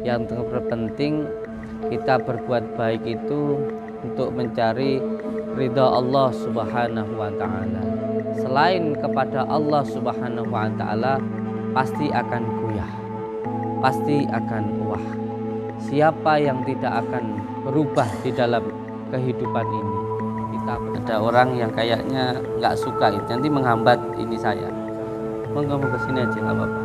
Yang terpenting kita berbuat baik itu untuk mencari ridha Allah Subhanahu wa taala. Selain kepada Allah Subhanahu wa taala pasti akan goyah, pasti akan wah. Siapa yang tidak akan berubah di dalam kehidupan ini? Kita ada orang yang kayaknya nggak suka, nanti menghambat ini saya. Monggo ke sini aja nggak apa-apa.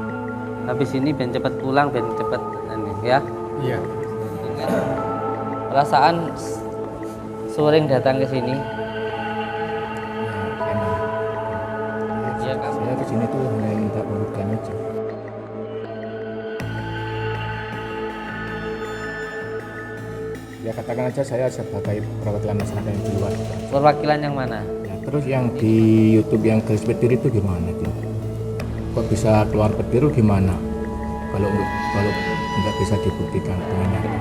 Habis ini biar cepat pulang, biar cepat ini ya. Iya. Perasaan sering datang ke sini. Ya, Iya, saya ke sini tuh hanya minta urutkan aja. Ya katakan aja saya sebagai perwakilan masyarakat yang di luar. Perwakilan yang mana? Ya, terus yang di YouTube yang garis petir itu gimana tuh? Kok bisa keluar petir gimana? Kalau nggak bisa dibuktikan dengan nyata.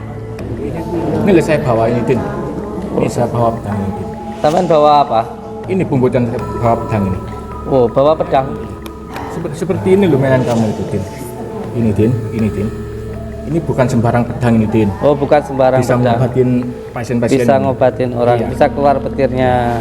Ini lah saya bawa ini Din. Ini saya bawa pedang ini Din. Taman bawa apa? Ini bungkusan saya bawa pedang ini. Oh, bawa pedang. Seperti ini loh mainan kamu itu Din. Ini Din, ini Din. Ini bukan sembarang pedang ini Din. Oh, bukan sembarang Bisa pedang. ngobatin pasien-pasien. Bisa ngobatin orang, Iya. bisa keluar petirnya.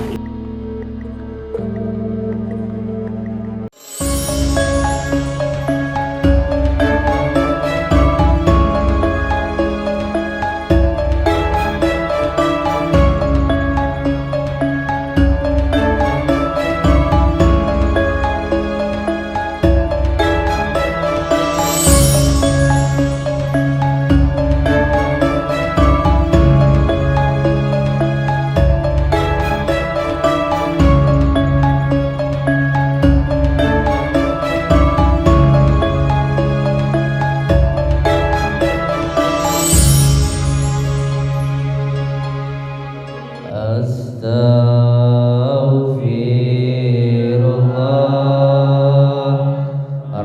Astaghfirullah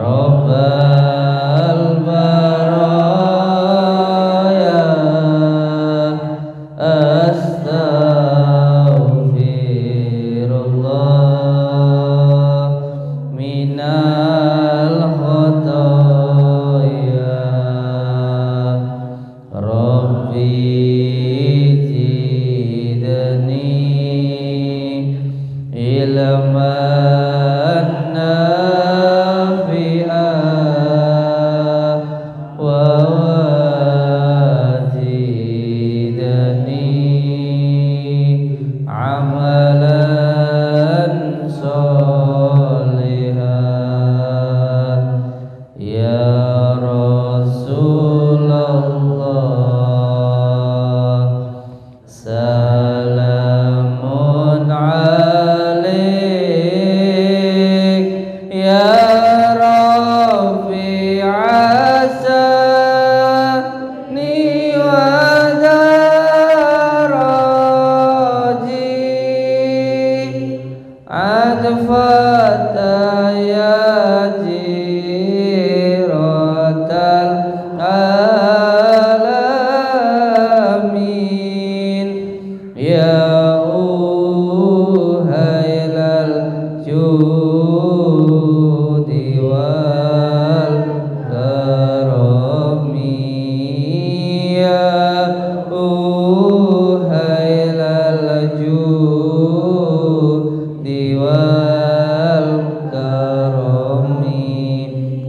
Rabbal baraya. Astaghfirullah minal khotoya. Rabbi ilman nafi'an wa wazidni amalan sholihan ya Rasulullah. Salamun alaik ya rafi'asani wa daraji adfata ya jiratal alamin ya uhailal judi wal karami ya uhailal judi wal karami.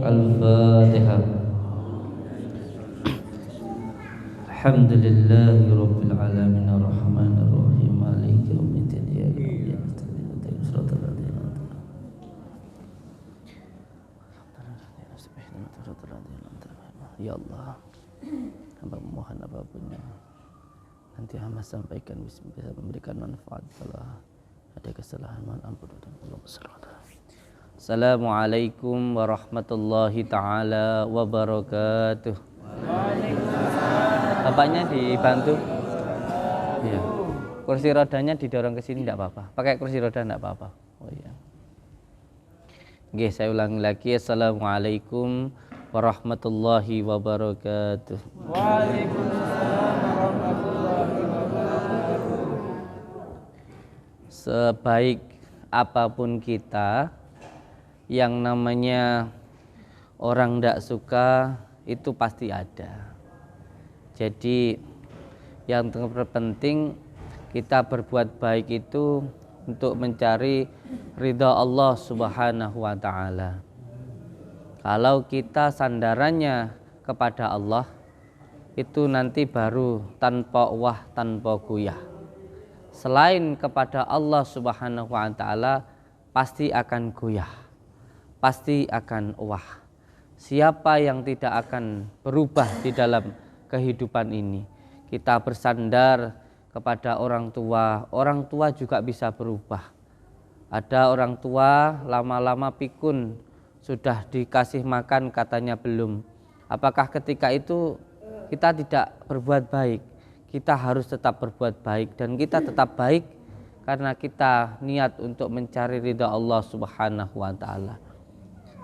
Al-Fatihah. Alhamdulillahi rabbil alamin arrahmanir rahim maliki yaumiddin iyyaka na'budu wa iyyaka nasta'in ya Allah, hamba memohon apapun yang nanti hamba sampaikan bisa memberikan manfaat. Kalau ada kesalahan mohon ampun dan Allah berserta. Assalamualaikum warahmatullahi taala wabarakatuh. Bapaknya dibantu. Iya. Kursi rodanya didorong ke sini enggak apa-apa. Pakai kursi roda enggak apa-apa. Oh iya. Oke, saya ulangi lagi. Assalamualaikum warahmatullahi wabarakatuh. Waalaikumsalam warahmatullahi wabarakatuh. Sebaik apapun kita, yang namanya orang tidak suka itu pasti ada. Jadi yang terpenting kita berbuat baik itu untuk mencari ridha Allah Subhanahu wa taala. Kalau kita sandarannya kepada Allah, itu nanti baru tanpa wah, tanpa guyah. Selain kepada Allah Subhanahu wa taala pasti akan goyah, pasti akan wah. Siapa yang tidak akan berubah di dalam kehidupan ini? Kita bersandar kepada orang tua juga bisa berubah. Ada orang tua lama-lama pikun, sudah dikasih makan katanya belum. Apakah ketika itu kita tidak berbuat baik? Kita harus tetap berbuat baik, dan kita tetap baik karena kita niat untuk mencari ridha Allah Subhanahu wa taala.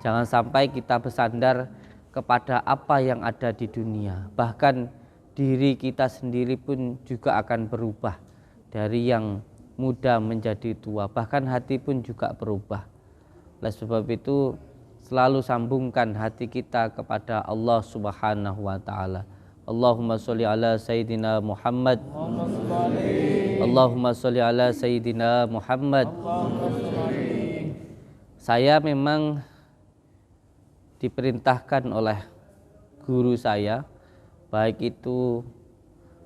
Jangan sampai kita bersandar kepada apa yang ada di dunia. Bahkan diri kita sendiri pun juga akan berubah, dari yang muda menjadi tua, bahkan hati pun juga berubah. Oleh sebab itu selalu sambungkan hati kita kepada Allah Subhanahu wa taala. Allahumma sholli ala sayyidina Muhammad. Allahumma sholli ala sayyidina Muhammad. Saya memang diperintahkan oleh guru saya, baik itu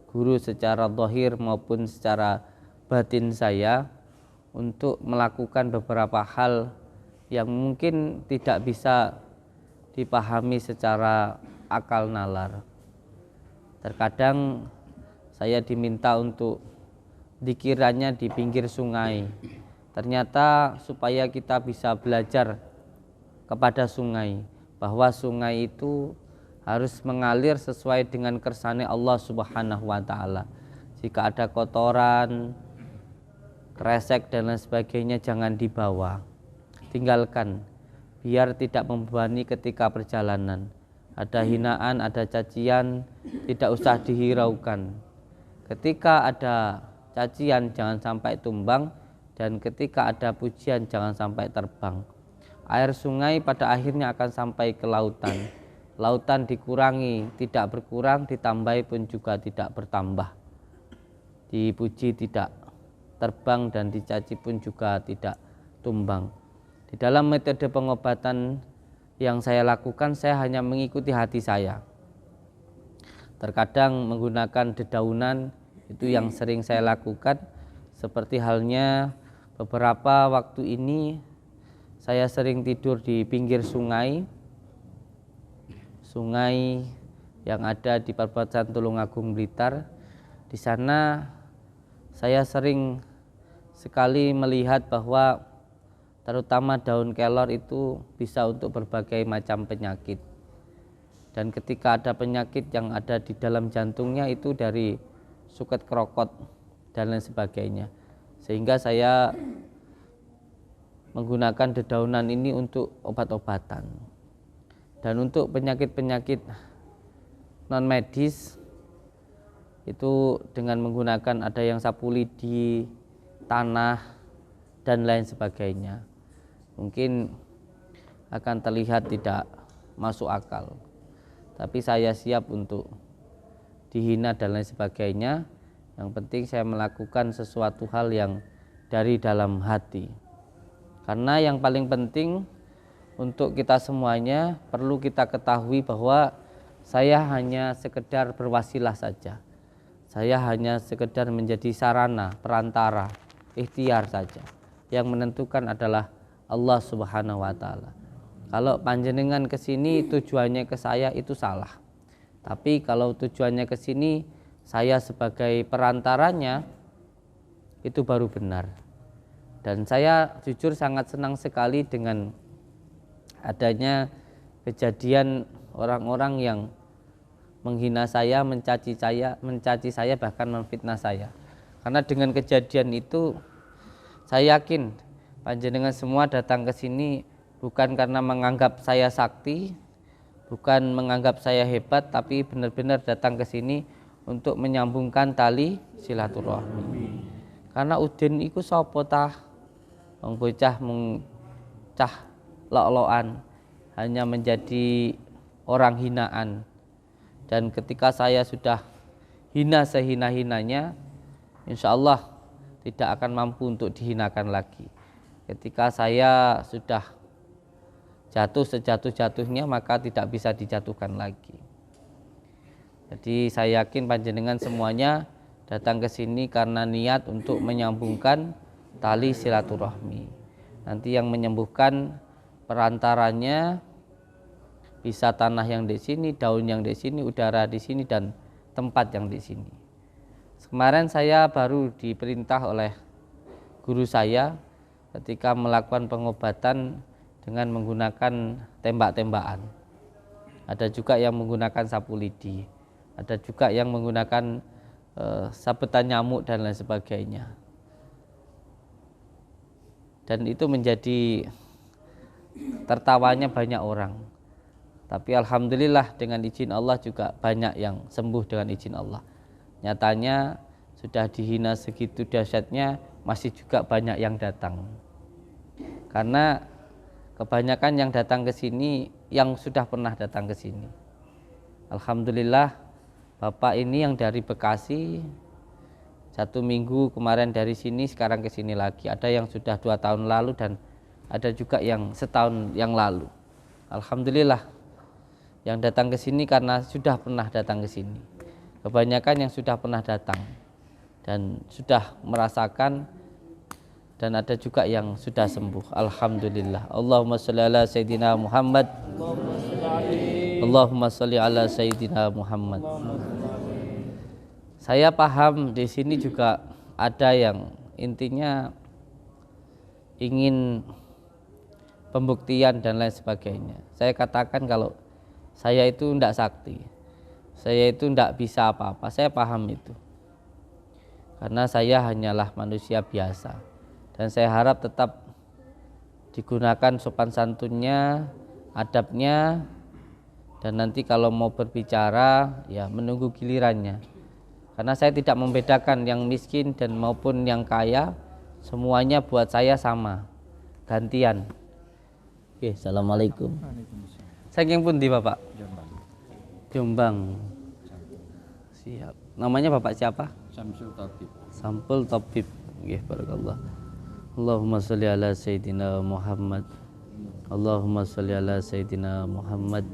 guru secara zahir maupun secara batin saya, untuk melakukan beberapa hal yang mungkin tidak bisa dipahami secara akal nalar. Terkadang saya diminta untuk dikiranya di pinggir sungai. Ternyata supaya kita bisa belajar kepada sungai, bahwa sungai itu harus mengalir sesuai dengan kersane Allah Subhanahu wa taala. Jika ada kotoran, kresek dan lain sebagainya jangan dibawa. Tinggalkan biar tidak membebani ketika perjalanan. Ada hinaan, ada cacian, tidak usah dihiraukan. Ketika ada cacian jangan sampai tumbang, dan ketika ada pujian jangan sampai terbang. Air sungai pada akhirnya akan sampai ke lautan. Lautan dikurangi, tidak berkurang, ditambahi pun juga tidak bertambah. Dipuji tidak terbang dan dicaci pun juga tidak tumbang. Di dalam metode pengobatan yang saya lakukan, saya hanya mengikuti hati saya. Terkadang menggunakan dedaunan, itu yang sering saya lakukan. Seperti halnya beberapa waktu ini saya sering tidur di pinggir sungai yang ada di Perbatasan Tulungagung Blitar. Di sana saya sering sekali melihat bahwa terutama daun kelor itu bisa untuk berbagai macam penyakit. Dan ketika ada penyakit yang ada di dalam jantungnya itu dari suket krokot dan lain sebagainya. Sehingga saya menggunakan dedaunan ini untuk obat-obatan. Dan untuk penyakit-penyakit non medis itu dengan menggunakan ada yang sapu lidi, tanah dan lain sebagainya. Mungkin akan terlihat tidak masuk akal, tapi saya siap untuk dihina dan lain sebagainya. Yang penting saya melakukan sesuatu hal yang dari dalam hati, karena yang paling penting untuk kita semuanya perlu kita ketahui bahwa saya hanya sekedar berwasilah saja. Saya hanya sekedar menjadi sarana, perantara, ikhtiar saja. Yang menentukan adalah Allah Subhanahu wa taala. Kalau panjenengan ke sini tujuannya ke saya itu salah. Tapi kalau tujuannya ke sini saya sebagai perantaranya itu baru benar. Dan saya jujur sangat senang sekali dengan adanya kejadian orang-orang yang menghina saya, mencaci saya, bahkan memfitnah saya. Karena dengan kejadian itu saya yakin panjenengan semua datang ke sini bukan karena menganggap saya sakti, bukan menganggap saya hebat, tapi benar-benar datang ke sini untuk menyambungkan tali silaturahmi. Karena Udin iku sapa tah? Wong bocah mung cah lok-lokan, hanya menjadi orang hinaan. Dan ketika saya sudah hina sehina-hinanya, insya Allah tidak akan mampu untuk dihinakan lagi. Ketika saya sudah jatuh sejatuh-jatuhnya, maka tidak bisa dijatuhkan lagi. Jadi saya yakin panjenengan semuanya datang ke sini karena niat untuk menyambungkan tali silaturahmi. Nanti yang menyembuhkan perantaranya bisa tanah yang di sini, daun yang di sini, udara di sini, dan tempat yang di sini. Kemarin saya baru diperintah oleh guru saya ketika melakukan pengobatan dengan menggunakan tembak-tembakan. Ada juga yang menggunakan sapu lidi, ada juga yang menggunakan sabetan nyamuk dan lain sebagainya. Dan itu menjadi tertawanya banyak orang. Tapi alhamdulillah dengan izin Allah juga banyak yang sembuh dengan izin Allah. Nyatanya sudah dihina segitu dahsyatnya masih juga banyak yang datang. Karena kebanyakan yang datang ke sini yang sudah pernah datang ke sini. Alhamdulillah Bapak ini yang dari Bekasi 1 minggu kemarin dari sini, sekarang ke sini lagi. Ada yang sudah 2 tahun lalu dan ada juga yang setahun yang lalu. Alhamdulillah yang datang ke sini karena sudah pernah datang ke sini. Kebanyakan yang sudah pernah datang dan sudah merasakan, dan ada juga yang sudah sembuh. Alhamdulillah. Allahumma sholli ala sayyidina Muhammad. Allahumma sholli ala sayyidina Muhammad. Saya paham di sini juga ada yang intinya ingin pembuktian dan lain sebagainya. Saya katakan kalau saya itu tidak sakti, saya itu tidak bisa apa-apa, saya paham itu. Karena saya hanyalah manusia biasa. Dan saya harap tetap digunakan sopan santunnya, adabnya, dan nanti kalau mau berbicara ya menunggu gilirannya. Karena saya tidak membedakan yang miskin dan maupun yang kaya, semuanya buat saya sama, gantian. Oke, assalamualaikum. Saking pundi Bapak? Jombang. Siap. Namanya Bapak siapa? Samsul Tabib. Sampul Tabib. Nggih, barakallah. Allahumma sholli ala sayyidina Muhammad. Allahumma sholli ala sayyidina Muhammad.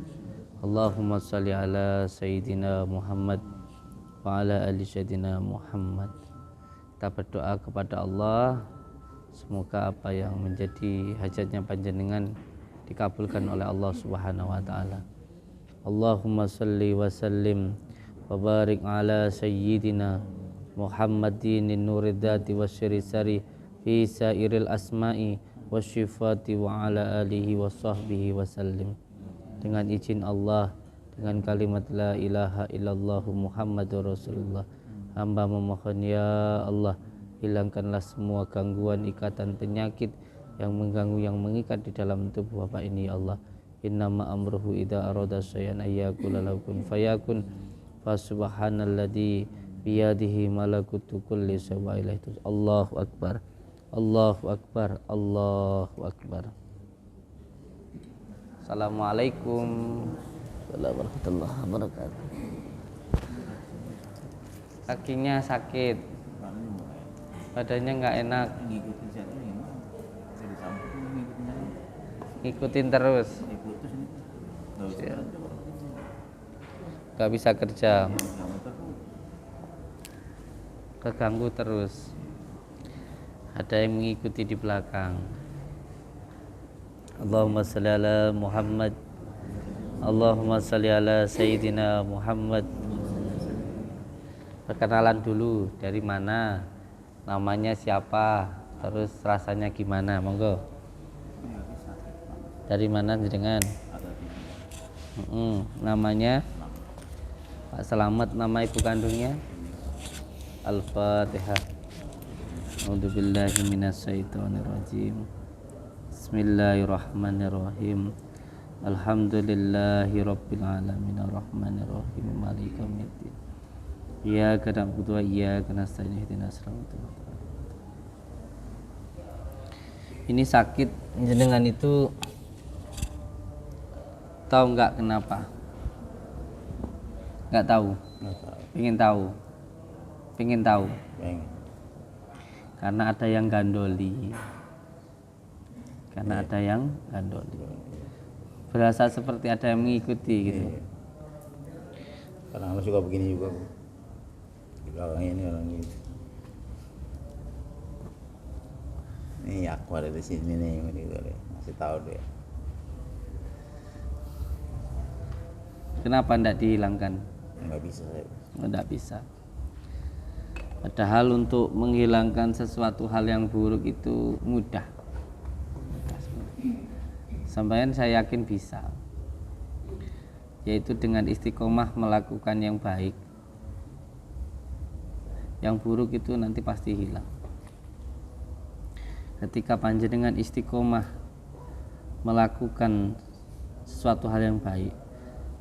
Allahumma sholli ala sayyidina Muhammad wa ala ali sayyidina Muhammad. Kita berdoa kepada Allah, semoga apa yang menjadi hajatnya panjenengan dikabulkan oleh Allah Subhanahu wa taala. Allahumma sholli wa sallim wa barik ala sayyidina Muhammadin nuridati wasyirisari fi sairil asma'i wasyifati wa ala alihi wa sahbihi wa sallim. Dengan izin Allah, dengan kalimat la ilaha illallah Muhammadur Rasulullah, hamba memohon ya Allah, hilangkanlah semua gangguan, ikatan, penyakit yang mengganggu, yang mengikat di dalam tubuh Bapak ini ya Allah. Innama amruhu idza arada syai'an ayyaqula lahu kun fayakun. Fa subhanalladzi biyadihi malakutu kulli syai'in wa ilaihi turja'un. Allahu akbar. Allahu akbar. Allahu akbar. Assalamualaikum warahmatullahi wabarakatuh. Kakinya sakit, badannya nggak enak, ngikutin terus, nggak bisa kerja, keganggu terus, ada yang mengikuti di belakang. Allahumma sholli ala Muhammad. Allahumma sholli ala sayyidina Muhammad. Perkenalan dulu, dari mana, namanya siapa, terus rasanya gimana, monggo. Dari mana jenengan? Namanya Pak Selamat, nama ibu kandungnya? Al-Fatihah. A'udzubillahi minasyaitonirrajim. Bismillahirrahmanirrahim. Alhamdulillahi rabbil alamin arrahmanirrahim maliki yaumiddin. Iyyaka na'budu wa iyyaka nasta'in ihdinas siratal mustaqim. Ini sakit jenengan itu tahu nggak kenapa? Nggak tahu. Nggak tahu. Pengen tahu. Pengen tahu. Pengen. Karena ada yang gandoli. Karena ada yang gandoli. Berasa seperti ada yang mengikuti gitu. Iya. Kadang suka begini juga Bu. Di belakang ini orang gitu. Nih aku ada di sini nih, gitu deh. Masih tahu deh. Kenapa tidak dihilangkan? Nggak bisa saya. Tidak bisa. Padahal untuk menghilangkan sesuatu hal yang buruk itu mudah. Sampaian saya yakin bisa. Yaitu dengan istiqomah melakukan yang baik. Yang buruk itu nanti pasti hilang. Ketika panjenengan istiqomah melakukan sesuatu hal yang baik,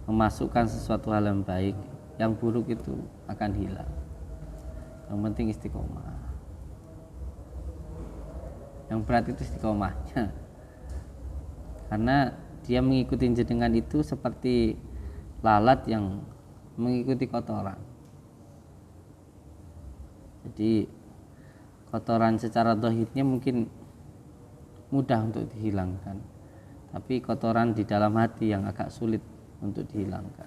memasukkan sesuatu hal yang baik, yang buruk itu akan hilang. Yang penting istiqomah. Yang berat itu istiqomahnya. Karena dia mengikuti jenengan itu seperti lalat yang mengikuti kotoran. Jadi kotoran secara zahirnya mungkin mudah untuk dihilangkan, tapi kotoran di dalam hati yang agak sulit untuk dihilangkan.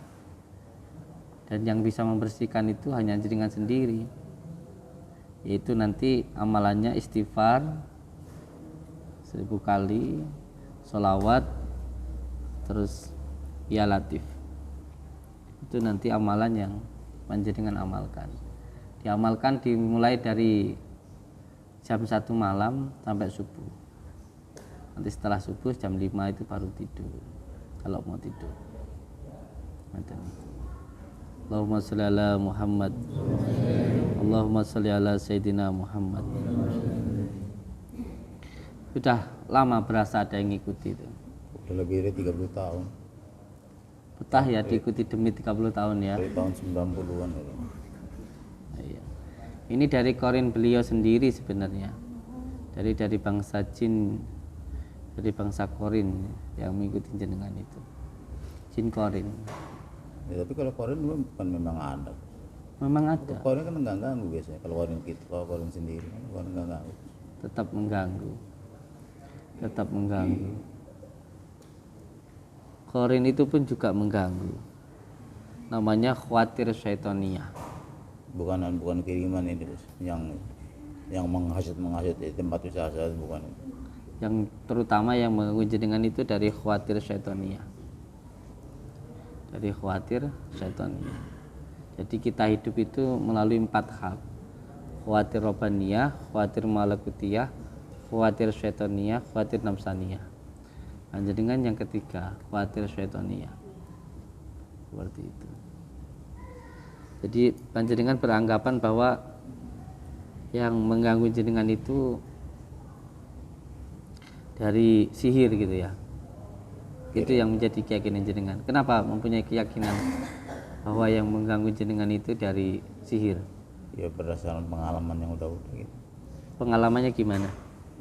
Dan yang bisa membersihkan itu hanya jenengan sendiri, yaitu nanti amalannya istighfar 1000 kali, sholawat, terus ya latif. Itu nanti amalan yang panjenengan amalkan. Diamalkan dimulai dari jam 1 malam sampai subuh. Nanti setelah subuh jam 5 itu baru tidur, kalau mau tidur. Allahumma sholli ala Muhammad. Allahumma sholli ala Sayyidina Muhammad. Sudah lama berasa ada yang ngikuti itu. Udah lebih dari 30 tahun. Betah ya diikuti demi 30 tahun ya. Dari tahun 90-an itu. Iya. Ini dari korin beliau sendiri sebenarnya. Dari bangsa jin, dari bangsa korin yang mengikuti jenengan itu. Jin korin. Ya, tapi kalau korin bukan memang ada. Memang ada. Korin kan nggak ganggu biasanya. Kalau korin kita, kalau korin sendiri kan korin nggak ganggu. Tetap mengganggu. Tetap mengganggu. Korin itu pun juga mengganggu. Namanya khawatir syaitonia. Bukan kiriman ini yang menghasut di tempat usaha saya, bukan. Yang terutama yang mengganggu jenengan itu dari khawatir syaitonia. Dari khawatir syaitonia. Jadi kita hidup itu melalui 4 hal. Khawatir robaniyah, khawatir malakutiyah, khawatir syaitonia, khawatir nafsaniyah. Jenengan yang ketiga, khawatir syaitonia. Seperti itu. Jadi panjenengan beranggapan bahwa yang mengganggu jenengan itu dari sihir gitu ya. Itu yang menjadi keyakinan jenengan. Kenapa mempunyai keyakinan bahwa yang mengganggu jenengan itu dari sihir? Ya berdasarkan pengalaman yang udah gitu. Pengalamannya gimana?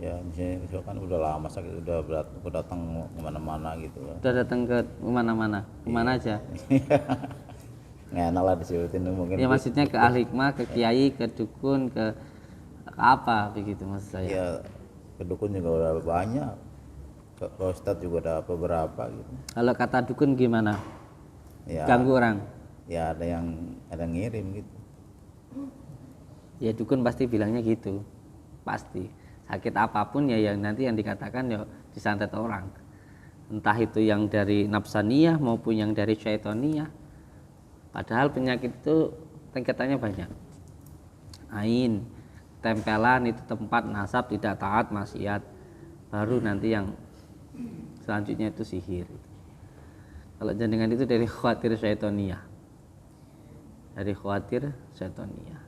Ya misalnya kan udah lama sakit, udah datang kemana-mana gitu kan. Udah datang ke mana-mana, kemana aja? Nggak enak lah disebutin mungkin. Ya maksudnya ke ahli hikmah, ke kiai, ke dukun, ke apa begitu maksud saya? Ya ke dukun juga udah banyak, ke ustadz juga ada beberapa gitu. Kalau kata dukun gimana? Ya, Ganggu orang? ya ada yang ngirim gitu. Ya dukun pasti bilangnya gitu, pasti. Sakit apapun ya yang nanti yang dikatakan ya disantet orang. Entah itu yang dari nafsaniyah maupun yang dari syaitoniyah. Padahal penyakit itu tingkatannya banyak. Ain, tempelan itu tempat nasab tidak taat maksiat. Baru nanti yang selanjutnya itu sihir. Kalau jenengan itu dari khawatir syaitoniyah. Dari khawatir syaitoniyah.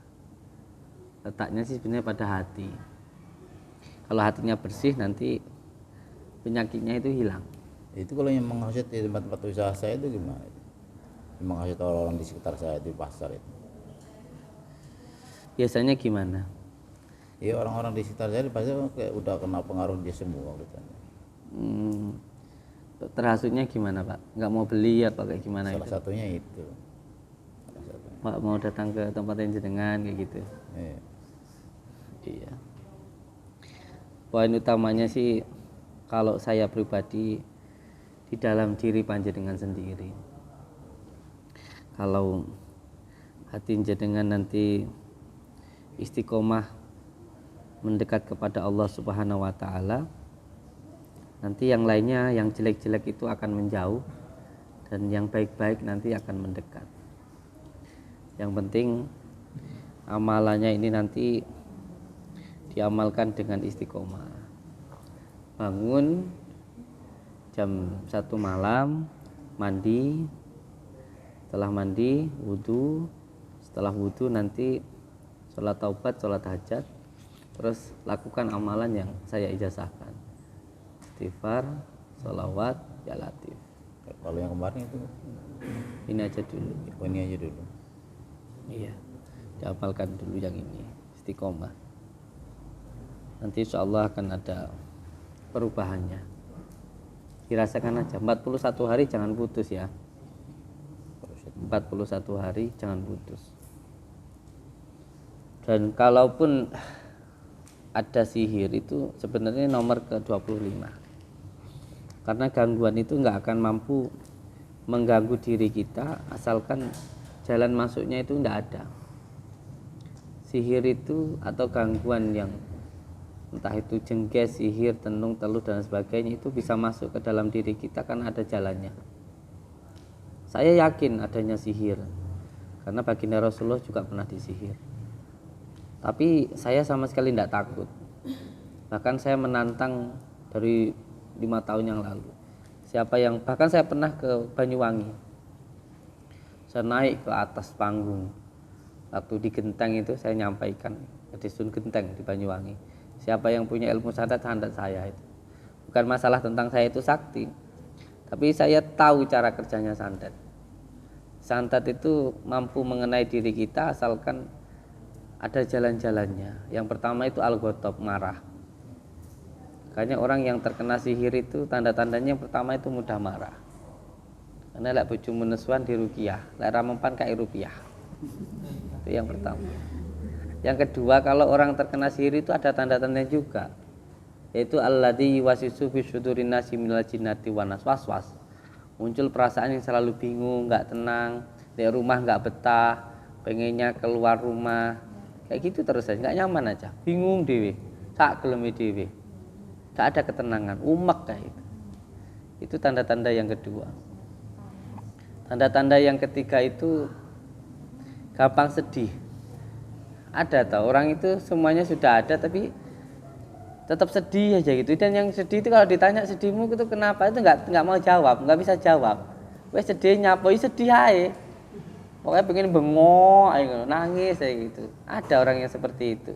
Letaknya sih sebenarnya pada hati. Kalau hatinya bersih nanti penyakitnya itu hilang. Itu kalau yang menghasut di tempat-tempat usaha saya itu gimana? Menghasut orang-orang di sekitar saya di pasar itu. Biasanya gimana? Ya orang-orang di sekitar saya di pasar kayak udah kena pengaruh dia semua gitu. Terhasutnya gimana Pak? Nggak mau beli apa kayak gimana Salah itu? satunya itu. Pak mau datang ke tempat jenengan kayak gitu. Iya. Iya. Poin utamanya sih kalau saya pribadi di dalam diri panjenengan sendiri. Kalau hati jenengan nanti istiqomah mendekat kepada Allah Subhanahu wa taala, nanti yang lainnya, yang jelek-jelek itu akan menjauh dan yang baik-baik nanti akan mendekat. Yang penting amalannya ini nanti diamalkan dengan istiqomah. Bangun jam 1 malam, mandi, setelah mandi wudhu, setelah wudhu nanti sholat taubat, sholat hajat, terus lakukan amalan yang saya ijazahkan, istighfar, sholawat, ya latif. Kalau yang kemarin itu Ini aja dulu. ini aja dulu. Iya, diamalkan dulu yang ini, istiqomah. Nanti insya Allah akan ada perubahannya. Dirasakan aja, 41 hari jangan putus ya. 41 hari jangan putus. Dan kalaupun ada sihir itu sebenarnya nomor ke-25. Karena gangguan itu nggak akan mampu mengganggu diri kita asalkan jalan masuknya itu nggak ada. Sihir itu atau gangguan yang entah itu jengkes, sihir, tenung, teluh dan sebagainya itu bisa masuk ke dalam diri kita karena ada jalannya. Saya yakin adanya sihir karena baginda Rasulullah juga pernah disihir. Tapi saya sama sekali tidak takut. Bahkan saya menantang dari 5 tahun yang lalu. Bahkan saya pernah ke Banyuwangi. Saya naik ke atas panggung. Waktu di Genteng itu saya nyampaikan ke Dusun Genteng di Banyuwangi. Siapa yang punya ilmu santet saya itu. Bukan masalah tentang saya itu sakti. Tapi saya tahu cara kerjanya santet. Santet itu mampu mengenai diri kita asalkan ada jalan-jalannya. Yang pertama itu al-ghotob, marah. Makanya orang yang terkena sihir itu tanda-tandanya yang pertama itu mudah marah. Karena lek bojomu nesuan di ruqyah, lek ra mempan kae rupiah. Itu yang pertama. Yang kedua, kalau orang terkena sihir itu ada tanda-tandanya juga. Yaitu alladzi wasisu fi sudurin nasi minal jinnati wan nas, waswas. Muncul perasaan yang selalu bingung, enggak tenang, di rumah enggak betah, pengennya keluar rumah. Kayak gitu terus aja, enggak nyaman aja. Bingung dhewe, sak geleme dhewe. Enggak ada ketenangan, umek kayak itu. Itu tanda-tanda yang kedua. Tanda-tanda yang ketiga itu gampang sedih. Ada tau orang itu semuanya sudah ada tapi tetap sedih aja gitu. Dan yang sedih itu kalau ditanya sedihmu itu kenapa, itu nggak mau jawab, nggak bisa jawab. Wes sedih nyapoi sedih aja. Pokoknya pengen bengok, nangis kayak gitu. Ada orang yang seperti itu.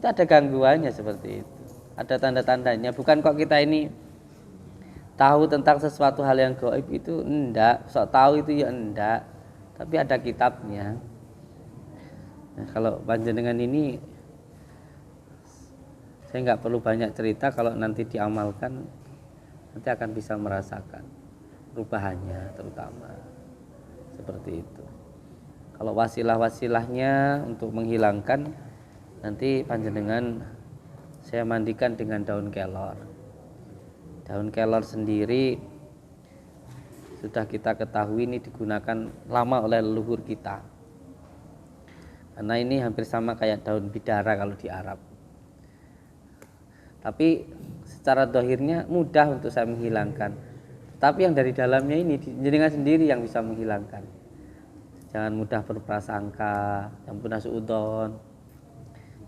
Itu ada gangguannya seperti itu. Ada tanda-tandanya. Bukan kok kita ini tahu tentang sesuatu hal yang gaib itu enggak. Sok tahu itu ya enggak. Tapi ada kitabnya. Nah, kalau panjenengan ini saya nggak perlu banyak cerita, kalau nanti diamalkan nanti akan bisa merasakan perubahannya, terutama seperti itu. Kalau wasilah-wasilahnya untuk menghilangkan, nanti panjenengan saya mandikan dengan daun kelor. Daun kelor sendiri sudah kita ketahui ini digunakan lama oleh leluhur kita. Karena ini hampir sama kayak daun bidara kalau di Arab. Tapi secara dohirnya mudah untuk saya menghilangkan. Tapi yang dari dalamnya ini jenengan sendiri yang bisa menghilangkan. Jangan mudah berprasangka, yang punya suudon.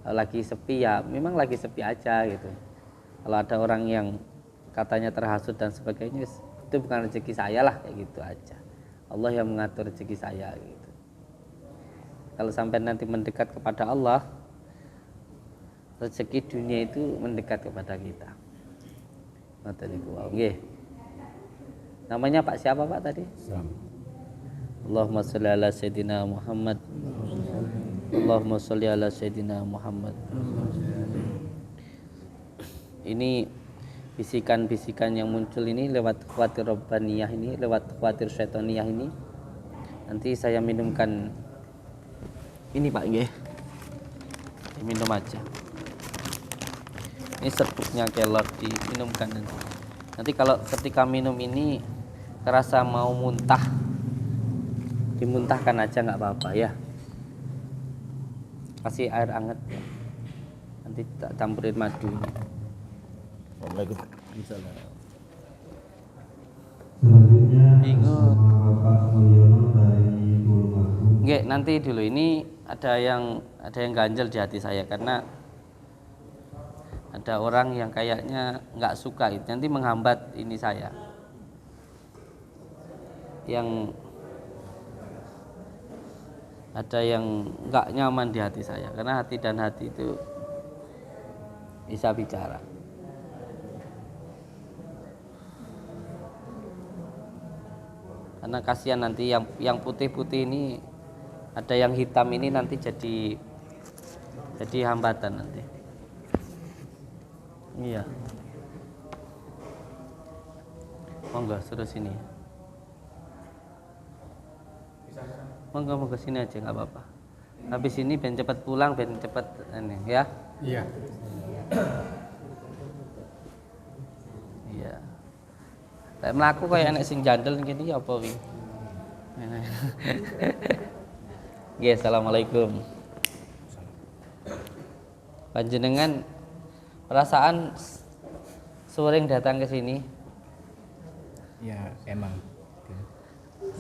Kalau lagi sepi ya memang lagi sepi aja gitu. Kalau ada orang yang katanya terhasut dan sebagainya, itu bukan rezeki saya lah, kayak gitu aja. Allah yang mengatur rezeki saya gitu. Kalau sampai nanti mendekat kepada Allah, rezeki dunia itu mendekat kepada kita. Nggih. Namanya Pak siapa Pak tadi? Sam. Allahumma sholli ala sayyidina Muhammad. Allahumma sholli ala sayyidina Muhammad. Ini bisikan-bisikan yang muncul ini lewat khawatir robbaniyah ini, lewat khawatir syaitaniyah ini Nanti saya minumkan ini Pak nggih. Minum aja. Ini serbuknya kelor diminumkan nanti. Nanti kalau ketika minum ini terasa mau muntah, dimuntahkan aja nggak apa-apa ya. Kasih air hangat. Nanti tak campurin madu. Waalaikumsalam. Ingat. Nggak, nanti dulu ini ada yang ganjel di hati saya karena ada orang yang kayaknya nggak suka itu, nanti menghambat ini saya. Yang ada yang nggak nyaman di hati saya karena hati dan hati itu bisa bicara. Karena kasihan nanti yang putih-putih ini, ada yang hitam ini nanti jadi hambatan nanti. Iya. Monggo suruh sini. Monggo sini aja nggak apa-apa. Habis ini ben cepat pulang, ben cepat ini ya. Iya. Iya. Lek mlaku kaya enek sing jandel ngene ya apa wi? Nggih, assalamualaikum. Panjenengan perasaan sering datang ke sini? Ya emang.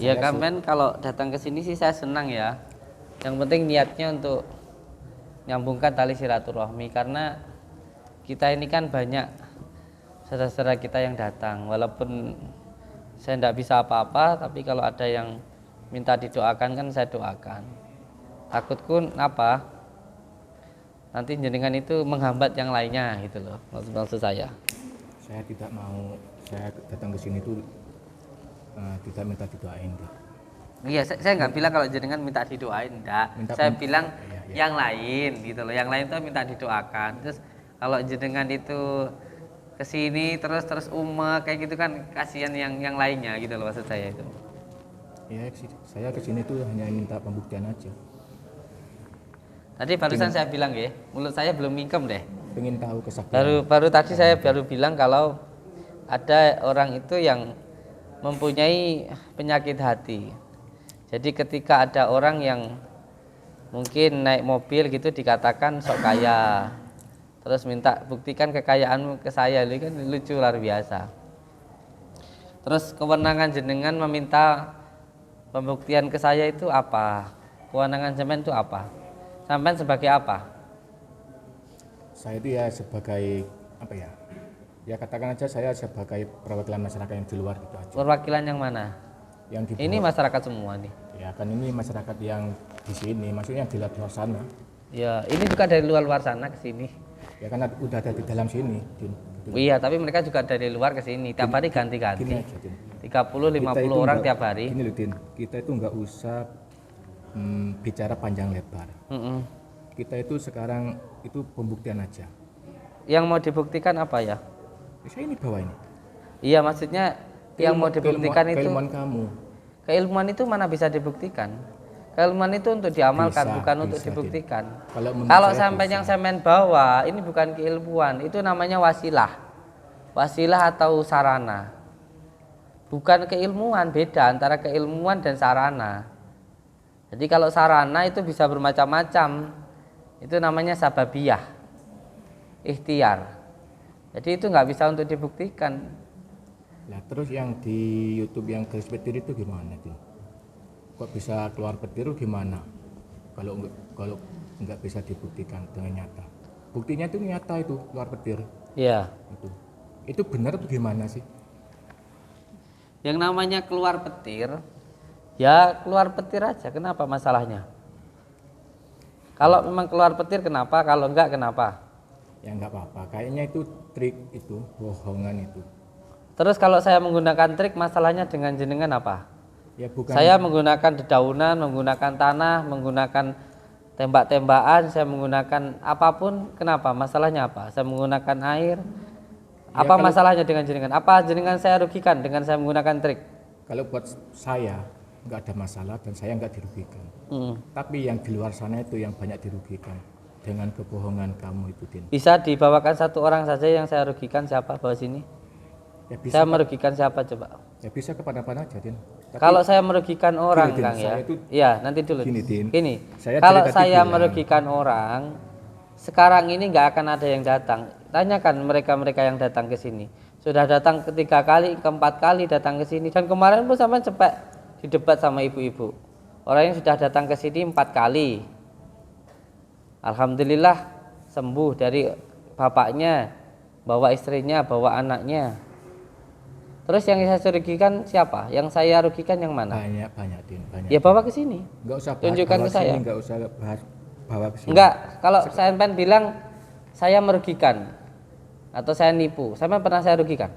Ya kan kalau datang ke sini sih saya senang ya. Yang penting niatnya untuk nyambungkan tali silaturahmi karena kita ini kan banyak saudara-saudara kita yang datang. Walaupun saya tidak bisa apa-apa, tapi kalau ada yang minta didoakan kan saya doakan. Takutku apa? Nanti jenengan itu menghambat yang lainnya gitu loh. Maksud saya. Saya tidak mau, saya datang ke sini tuh tidak minta didoain deh. Iya, saya nggak bilang kalau jenengan minta didoain, enggak. Saya bilang yang lain gitu loh. Yang lain tuh minta didoakan. Terus kalau jenengan itu kesini terus umek kayak gitu kan kasihan yang lainnya gitu loh maksud saya itu. Ya, saya kesini tuh hanya minta pembuktian aja. Tadi barusan saya bilang ya, mulut saya belum mingkem deh. Pengen tahu kesaktian. Baru tadi saya baru bilang kalau ada orang itu yang mempunyai penyakit hati. Jadi ketika ada orang yang mungkin naik mobil gitu dikatakan sok kaya, terus minta buktikan kekayaanmu ke saya, itu kan lucu luar biasa. Terus kewenangan jenengan meminta pembuktian ke saya itu apa? Kewenangan sampean itu apa? Sampean sebagai apa? Saya itu ya sebagai apa ya? Ya katakan aja saya sebagai perwakilan masyarakat yang di luar gitu aja. Perwakilan yang mana? Yang di Ini masyarakat semua nih. Ya kan ini masyarakat yang di sini, maksudnya yang di luar sana. Ya, ini juga dari luar sana ke sini. Ya kan udah ada di dalam sini, Din. Gitu. Iya, tapi mereka juga dari luar ke sini. Tiap hari ganti-ganti. Gini aja, Din. 30-50 orang tiap hari. Gini loh, Din. Kita itu nggak usah bicara panjang lebar. Kita itu sekarang itu pembuktian aja. Yang mau dibuktikan apa ya? Saya ini bawa ini. Iya, maksudnya yang mau dibuktikan itu keilmuan kamu. Keilmuan itu mana bisa dibuktikan? Keilmuan itu untuk diamalkan, bukan untuk dibuktikan. Kalau sampai yang saya main bawa, ini bukan keilmuan, itu namanya wasilah. Wasilah atau sarana. Bukan keilmuan, beda antara keilmuan dan sarana. Jadi kalau sarana itu bisa bermacam-macam. Itu namanya sababiyah. Ikhtiar. Jadi itu nggak bisa untuk dibuktikan. Nah, terus yang di YouTube yang garis petir itu gimana tuh? Kok bisa keluar petir gimana? Kalau nggak bisa dibuktikan dengan nyata. Buktinya itu nyata itu keluar petir. Iya. Itu benar atau gimana sih? Yang namanya keluar petir, ya keluar petir aja. Kenapa masalahnya? Kalau memang keluar petir kenapa? Kalau enggak kenapa? Ya nggak apa-apa. Kayaknya itu trik itu, bohongan itu. Terus kalau saya menggunakan trik, masalahnya dengan jenengan apa? Ya bukan. Saya menggunakan dedaunan, menggunakan tanah, menggunakan tembak-tembakan, saya menggunakan apapun. Kenapa? Masalahnya apa? Saya menggunakan air. Ya, Apa masalahnya dengan jenengan? Apa jenengan saya rugikan dengan saya menggunakan trik? Kalau buat saya nggak ada masalah dan saya nggak dirugikan. Hmm. Tapi yang di luar sana itu yang banyak dirugikan dengan kebohongan kamu itu, Din. Bisa dibawakan satu orang saja yang saya rugikan, siapa bawa sini? Ya bisa, Saya merugikan siapa coba? ya bisa kepada-pada aja, Din. Tapi Kalau saya merugikan orang, Din, Kang ya. saya itu- Iya, nanti dulu. Gini, Din. Gini. Saya Kalau dari tadi saya bilang. merugikan orang, sekarang ini nggak akan ada yang datang. Tanyakan mereka-mereka yang datang ke sini. Sudah datang ketiga kali, keempat kali datang ke sini, dan kemarin pun sampai cepet didebat sama ibu-ibu. Orang yang sudah datang ke sini 4 kali. Alhamdulillah sembuh dari bapaknya, bawa istrinya, bawa anaknya. Terus yang saya rugikan siapa? Yang saya rugikan yang mana? banyak, Din, banyak. Ya bawa ke sini. Nggak usah Tunjukkan ke saya. Nggak usah bawa ke sini. Enggak, kalau saya bilang saya merugikan atau saya nipu, sampean pernah saya rugikan?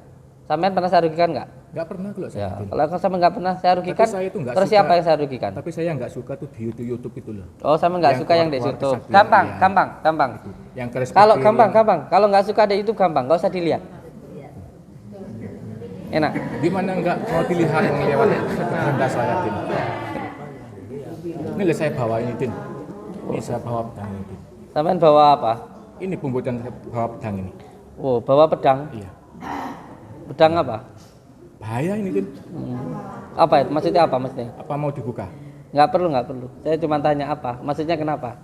Sampean pernah saya rugikan enggak? Nggak pernah kalau saya, Ya, Din. kalau sampean enggak pernah saya rugikan, saya itu nggak terus suka- siapa yang saya rugikan? Tapi saya nggak suka tuh di YouTube itu loh. Oh, sampean enggak yang suka yang di keluar-keluar YouTube. kesaktian, Gampang, iya. gampang. Yang keres Kalau petir, gampang, yang- gampang. Kalau enggak suka di YouTube gampang, enggak usah dilihat. Enak. Gimana nggak mau dilihat lewat rendah saya, Din. Ini lah saya bawa ini, Din. Ini saya bawa pedang ini, Din. Sampean bawa apa? Ini bumbu dan saya bawa pedang ini. Oh, bawa pedang. Iya. Pedang apa? Bahaya ini, Din. Apa itu? Maksudnya apa maksudnya? Apa mau dibuka? Enggak perlu. Saya cuma tanya apa? Maksudnya kenapa?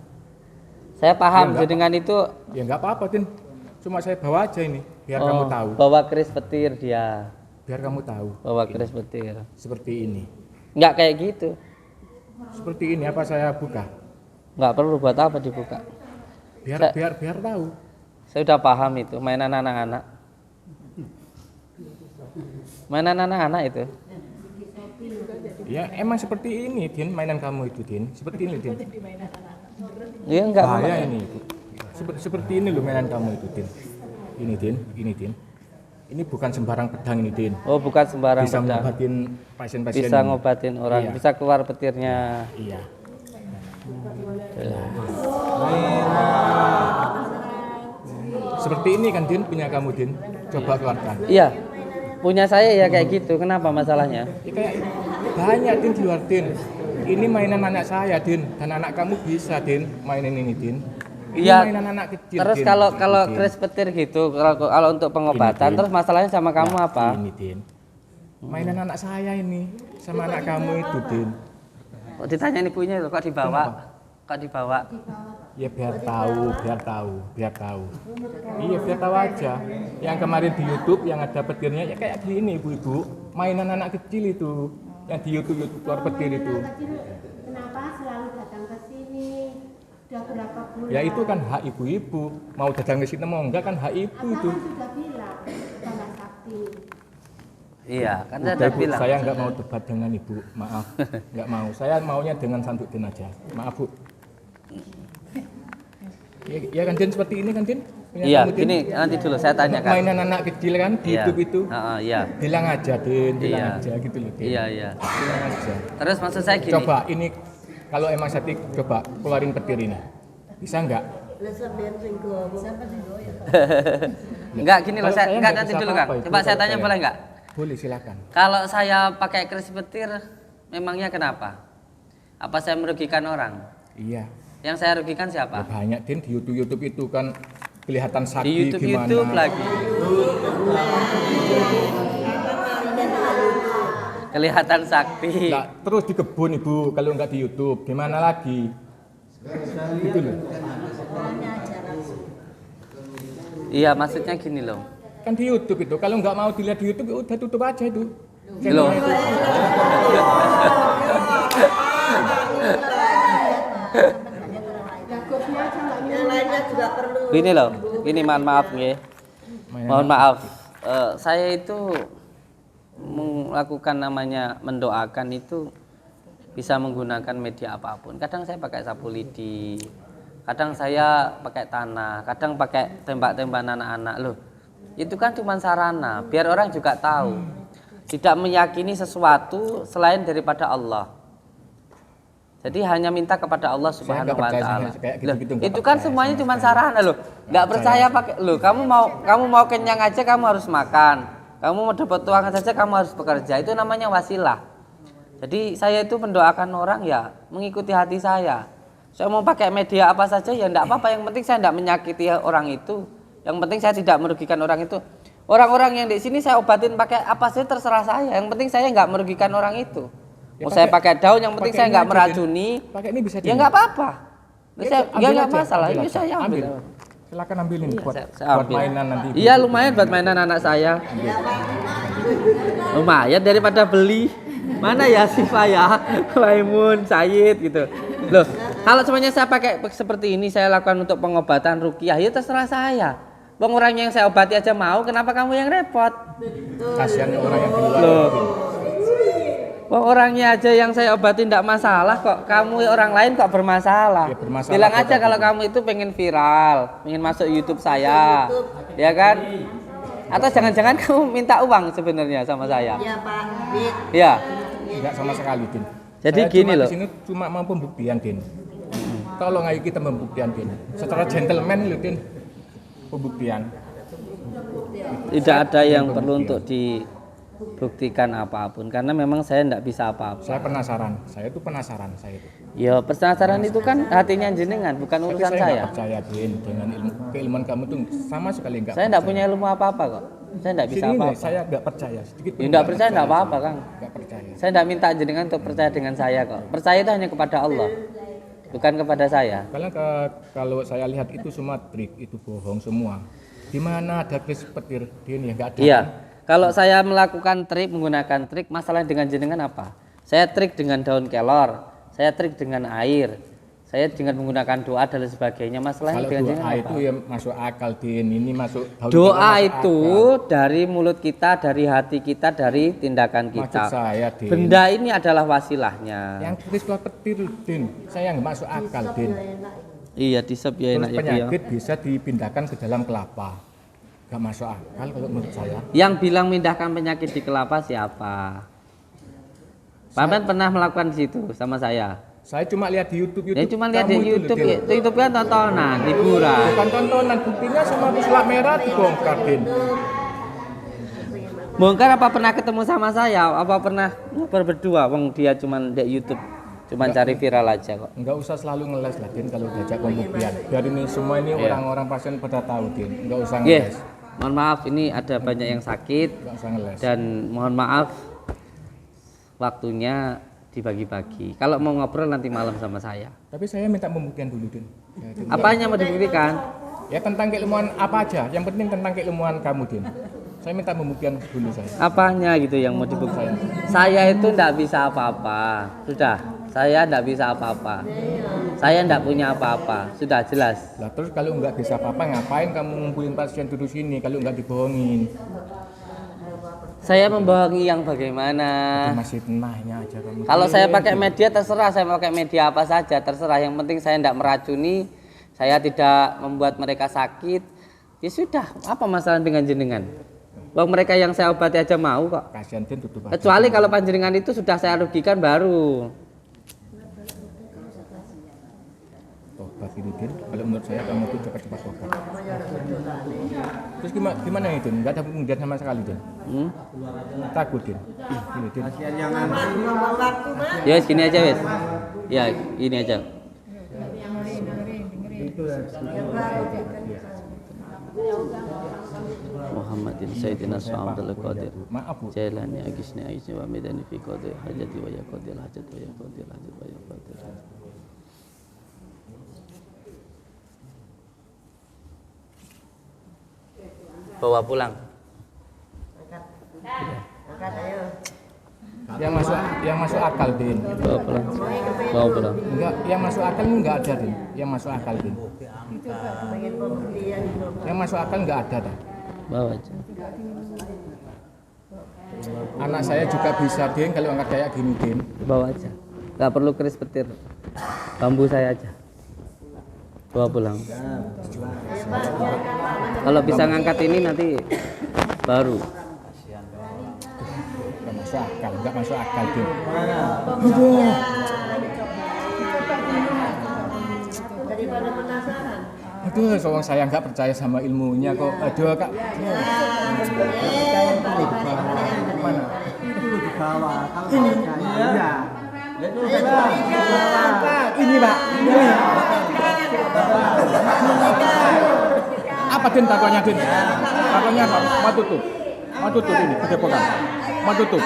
Saya paham Ya, enggak dengan itu. Ya nggak apa-apa, Din. Cuma saya bawa aja ini, biar kamu tahu. Bawa keris petir dia. Biar kamu tahu. Bawa keris petir. Seperti ini. Enggak kayak gitu. Seperti ini apa saya buka? Enggak perlu buat apa dibuka. Biar biar tahu. Saya udah paham itu, mainan anak-anak. Mainan anak-anak itu. Ya emang seperti ini, Din, mainan kamu itu, Din. Seperti ini, Din. Iya enggak Bahaya ini. Seperti ini loh mainan kamu itu, Din. Ini, Din. Ini bukan sembarang pedang ini, Din. Oh, bukan sembarang Bisa pedang. ngobatin pasien-pasien. Bisa ini. ngobatin orang, Iya. bisa keluar petirnya. Iya. Seperti ini kan, Din, punya kamu, Din. Coba keluarkan. Iya. Punya saya ya kayak gitu. Kenapa masalahnya? Ya, kayak banyak, Din, di luar, Din. Ini mainan anak saya, Din. Dan anak kamu bisa, Din, mainin ini, Din. Ini Iya. mainan anak kecil. Terus Din. kalau Din. keris petir gitu, kalau untuk pengobatan, Din. terus masalahnya sama kamu Nah, apa? Ini, Din. Mainan anak saya ini sama anak kamu itu, Din. Kok ditanya ibunya loh, kok dibawa? Kok dibawa? Ya biar tahu. Iya, biar tahu aja. Yang kemarin di YouTube yang ada petirnya ya kayak gini, ibu-ibu. Mainan anak kecil itu. Yang di YouTube keluar petir itu. Kenapa selalu datang ke sini? Sudah berapa bulan? Ya itu kan hak ibu-ibu. Mau datang ke sini mau enggak kan hak ibu Abang itu. kan sudah bilang sama Sakti. Iya, kan saya Udah, udah Bu, bilang. saya nggak mau debat dengan ibu, maaf, nggak mau. Saya maunya dengan Santuddin aja, maaf, Bu. Ya kan, Din, seperti ini kan, Din? Punya Iya, kamu, Din? gini nanti dulu saya tanyakan. Mainan anak kecil kan di Iya. YouTube itu, Iya. bilang aja, Din, bilang Iya. aja gitu loh, Din. Iya. Bilang aja. Terus maksud saya gini. Coba ini, kalau emang Sati, coba keluarin petir ini, bisa nggak? Enggak gini loh, Kalau saya saya enggak nggak nanti bisa dulu Kang. apa-apa itu Coba saya kalau tanya saya. boleh enggak? Boleh, silakan. Kalau saya pakai keris petir, memangnya kenapa? Apa saya merugikan orang? Iya, Yang saya rugikan ya siapa? banyak, Din, di YouTube itu kan kelihatan Di sakti YouTube gimana. lagi. Kelihatan sakti. Nah, terus di kebun ibu, kalau nggak di YouTube, gimana lagi? Gitu loh. Iya, maksudnya gini loh. Kan di YouTube itu, kalau nggak mau dilihat di YouTube, ya udah tutup aja itu. Loh. Gini loh, gini mohon maaf nggih. Mohon maaf. Saya itu melakukan namanya mendoakan itu bisa menggunakan media apapun. Kadang saya pakai sapu lidi, kadang saya pakai tanah, kadang pakai tembak-tembakan anak-anak loh. Itu kan cuma sarana, biar orang juga tahu. Tidak meyakini sesuatu selain daripada Allah. Jadi hanya minta kepada Allah Subhanahu nggak wa percaya taala. kayak Loh, gitu-gitu, nggak itu kan percaya semuanya sama cuma sekali. sarana loh. Nggak percaya pakai loh. Kamu mau kenyang aja kamu harus makan. Kamu mau dapat uang saja kamu harus bekerja. Itu namanya wasilah. Jadi saya itu mendoakan orang ya mengikuti hati saya. Saya mau pakai media apa saja ya enggak apa-apa, yang penting saya enggak menyakiti orang itu. Yang penting saya tidak merugikan orang itu. Orang-orang yang di sini saya obatin pakai apa saja terserah saya. Yang penting saya enggak merugikan orang itu. Ya, Mau saya pakai daun, yang penting saya enggak meracuni. Pakai ini bisa Ya enggak apa-apa. Ya enggak masalah. ambil Ya saya ambil. ambil. Silakan ambilin buat, Saya buat ambil. mainan nanti. Iya lumayan buat mainan anak saya. Lumayan daripada beli. Mana ya Siva ya, Maimun, Said gitu. Loh, kalau semuanya saya pakai seperti ini, saya lakukan untuk pengobatan ruqyah, ya terserah saya. Bang, orang yang saya obati aja mau, kenapa kamu yang repot? Kasihan orang yang di luar. Loh. Bang, orangnya aja yang saya obati tidak masalah kok, kamu orang lain kok bermasalah. Ya, bermasalah Bilang kok, aja kalau kamu itu pengen viral, pengen masuk YouTube saya, ya kan? Atau jangan-jangan kamu minta uang sebenarnya sama saya? Iya Pak. Dit. Ya. Enggak sama sekali, Din. Jadi Saya gini cuma loh. Di sini cuma mau pembuktian, Din. Tolong ayo kita membuktikan, Din. Secara gentleman loh, Din. Pembuktian. Tidak ada yang perlu untuk dibuktikan apapun karena memang saya tidak bisa apa-apa. Saya penasaran. Saya itu penasaran saya itu. Ya penasaran itu kan hatinya jenengan, bukan Tapi urusan saya saya. nggak percaya, Din, dengan keilmuan kamu tuh sama sekali enggak. Saya tidak punya ilmu apa-apa kok. Saya tidak bisa Sini nih, apa-apa. saya enggak percaya sedikit. Ya tidak percaya tidak apa-apa Kang. Enggak percaya. Saya tidak minta jenengan untuk percaya dengan saya kok. Percaya itu hanya kepada Allah, bukan kepada saya. Kalau saya lihat itu semua trik, itu bohong semua. Di mana ada kris petir, Din, ya enggak ada. Iya. Kalau saya melakukan trik, menggunakan trik, masalah dengan jenengan apa? Saya trik dengan daun kelor, saya trik dengan air, saya dengan menggunakan doa dan lain sebagainya. Masalahnya Kalau dengan doa jenengan itu apa? ya masuk akal, Din. Ini masuk daun Doa kelor, masuk itu akal. dari mulut kita, dari hati kita, dari tindakan Maksud kita. saya, Din. Benda ini adalah wasilahnya. Yang kris petir, Din. Saya nggak masuk akal, Din. Iya, disep ya Terus enak ya, Bu, ya. penyakit bisa dipindahkan ke dalam kelapa. Nggak masuk akal kalau menurut saya. Yang bilang mindahkan penyakit di kelapa siapa? Paman pernah melakukan di situ sama saya. Saya cuma lihat di YouTube. Ya cuma lihat di kamu itu, YouTube, Din. ya. YouTube kan tontonan, hiburan. Bukan tontonan, buktinya sama pesulap merah dibongkar, Din. Bongkar apa pernah ketemu sama saya? Apa pernah ngobrol berdua? Wong dia cuma di YouTube, cuma cari viral aja kok. Nggak usah selalu ngeles lah, Din, kalau diajak pembuktian. Biar ini semua ini orang-orang pasien pada tahu, Din. Nggak usah Nggih. ngeles. Mohon maaf, ini ada banyak yang sakit Nggak usah ngeles. dan mohon maaf waktunya dibagi-bagi. Kalau mau ngobrol nanti malam sama saya. Tapi saya minta pembuktian dulu, Din. Ya, Din. Apanya mau dibuktikan? Ya tentang keilmuan apa aja. Yang penting tentang keilmuan kamu, Din. Saya minta pembuktian dulu saya. Apanya gitu yang mau dibuktikan? Saya itu enggak bisa apa-apa. Sudah, saya enggak bisa apa-apa. Saya enggak punya apa-apa. Sudah jelas. Lah terus kalau nggak bisa apa-apa, ngapain kamu ngumpulin pasien duduk sini kalau nggak dibohongin? Saya membohongi yang bagaimana? Itu masih tenahnya aja kamu. Kalau saya pakai media terserah, saya mau pakai media apa saja terserah. Yang penting saya tidak meracuni, saya tidak membuat mereka sakit. Ya sudah, apa masalah dengan jenengan? Wong mereka yang saya obati aja mau kok. Kasihan, Din, tutup aja. Kecuali kalau panjenengan itu sudah saya rugikan baru. Tobat ini, Din. Kalau menurut saya kamu tuh cepat-cepat tobat. Terus gimana itu? Nggak ada pembuktian sama sekali, Din. Takut, Din. Ini, Din. Ya wes gini aja wes. Ya ini aja. Muhammadin Sayyidina Abdul Qadir Maaf, Bu. Jailani Agisni Aisni wa Medani fi qadir hajati wa ya qadir hajat wa ya qadir hajat wa ya qadir. Bawa pulang. Yang masuk akal, Din. Bawa pulang. Bawa pulang. Enggak, yang masuk akal enggak ada, Din. Yang masuk akal, Din. Yang masuk akal enggak ada, dah. Bawa aja. Anak saya juga bisa, Din, kalau angkat kayak gini, Din. Bawa aja. Gak perlu keris petir. Bambu saya aja. Bawa pulang. Kalau bisa ngangkat ini nanti baru. Enggak masuk akal, Din. Daripada penasaran. Aduh, soalnya saya nggak percaya sama ilmunya kok. Aduh, Kak. Mana? itu di bawah. Kalau ini ya. Itu ini Pak. Ini. Apa Din takonya Din? Takonya apa? Mau tutup. Mau tutup ini padepokan. Mau tutup.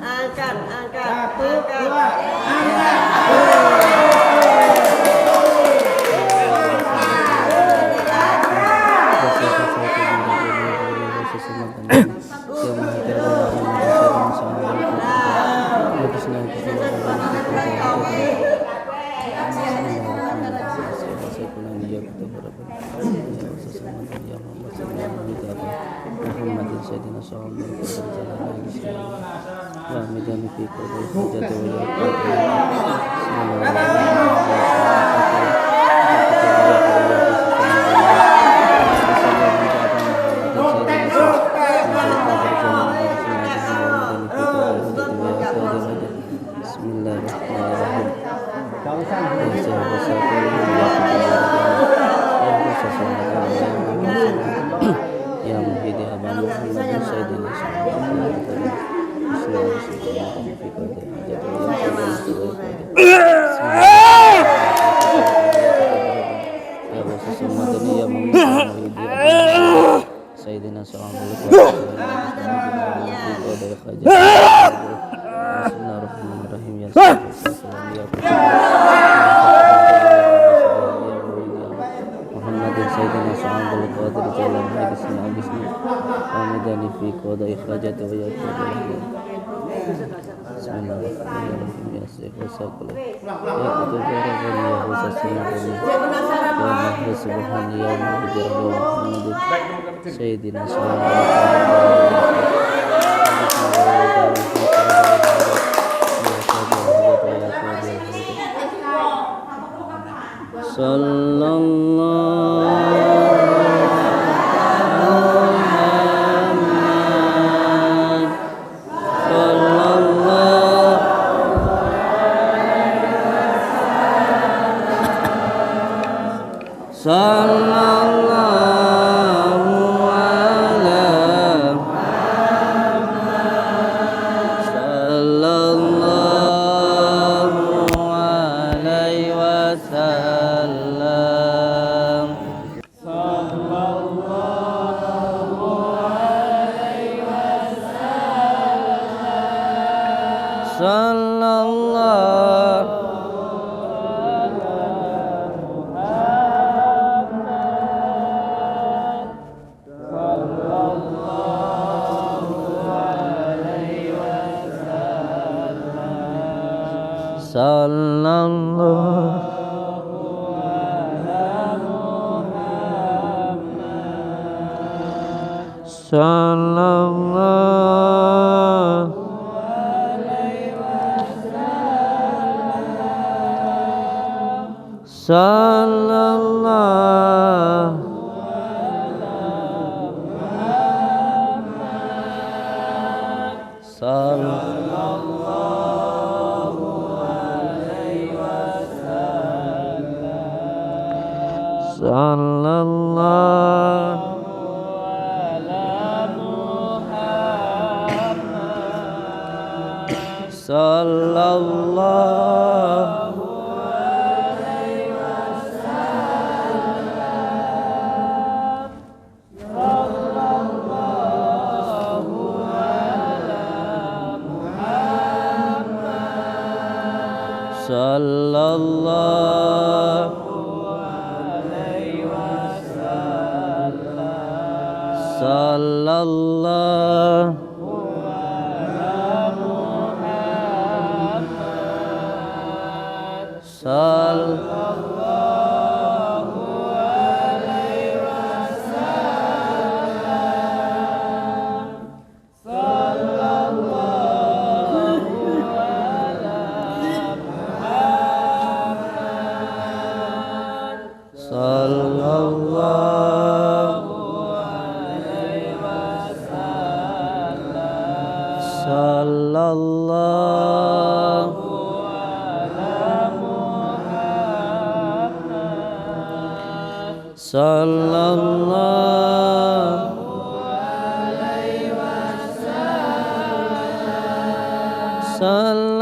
Angkat. Satu, dua, angkat.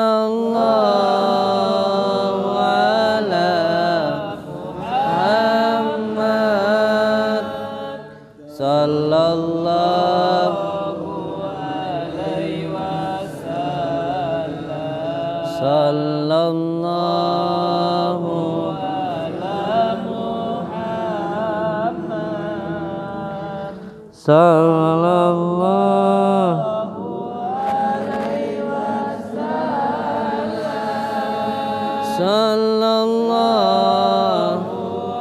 Sallallahu ala Muhammad. Sallallahu alaihi wasallam. Sallallahu ala Muhammad. Sallallahu alaihi wasallam. Sallallahu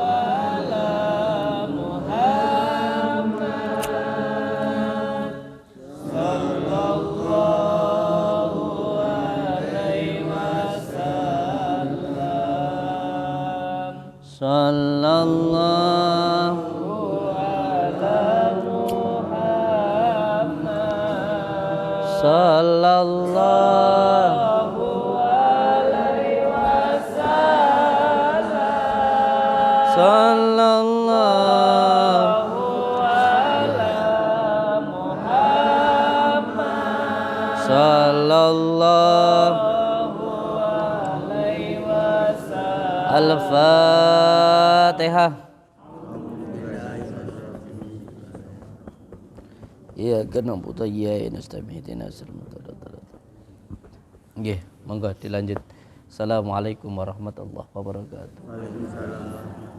ala Muhammad. Sallallahu alaihi wasallam. Sallallahu Sallallahu alaihi wasallam. Sallallahu ala Muhammad. Sallallahu alaihi wasallam. Al-Fatihah. Iya, kena putar ya nastami'ina sallallahu. Nggih, monggo dilanjut. Assalamualaikum warahmatullahi wabarakatuh. Waalaikumsalam.